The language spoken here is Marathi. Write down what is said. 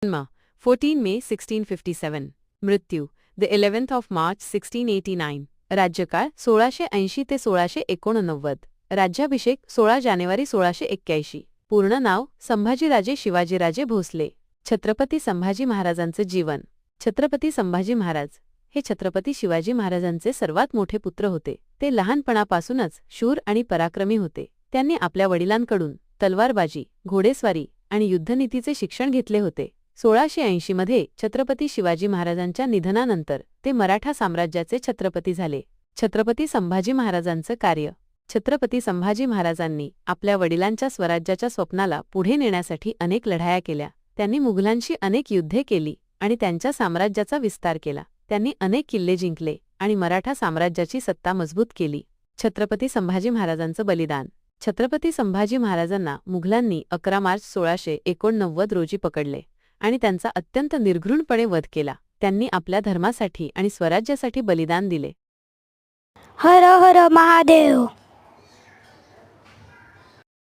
जन्म 14 मे 1657. मृत्यू 11 मार्च 1689. राज्यकाळ 1680 ते 1689. राज्याभिषेक 16 जानेवारी 1681. पूर्ण नाव संभाजीराजे शिवाजीराजे भोसले. छत्रपती संभाजी महाराजांचे जीवन. छत्रपती संभाजी महाराज हे छत्रपती शिवाजी महाराजांचे सर्वात मोठे पुत्र होते. ते लहानपणापासूनच शूर आणि पराक्रमी होते. त्यांनी आपल्या वडिलांकडून तलवारबाजी, घोडेस्वारी आणि युद्धनीतीचे शिक्षण घेतले होते. 1680 मध्ये छत्रपती शिवाजी महाराजांच्या निधनानंतर ते मराठा साम्राज्याचे छत्रपती झाले. छत्रपती संभाजी महाराजांचं कार्य. छत्रपती संभाजी महाराजांनी आपल्या वडिलांच्या स्वराज्याच्या स्वप्नाला पुढे नेण्यासाठी अनेक लढाया केल्या. त्यांनी मुघलांशी अनेक युद्धे केली आणि त्यांच्या साम्राज्याचा विस्तार केला. त्यांनी अनेक किल्ले जिंकले आणि मराठा साम्राज्याची सत्ता मजबूत केली. छत्रपती संभाजी महाराजांचं बलिदान. छत्रपती संभाजी महाराजांना मुघलांनी 11 मार्च 1689 रोजी पकडले आणि त्यांचा अत्यंत निर्घृणपणे वध केला. त्यांनी आपल्या धर्मासाठी आणि स्वराज्यासाठी बलिदान दिले. हर हर महादेव.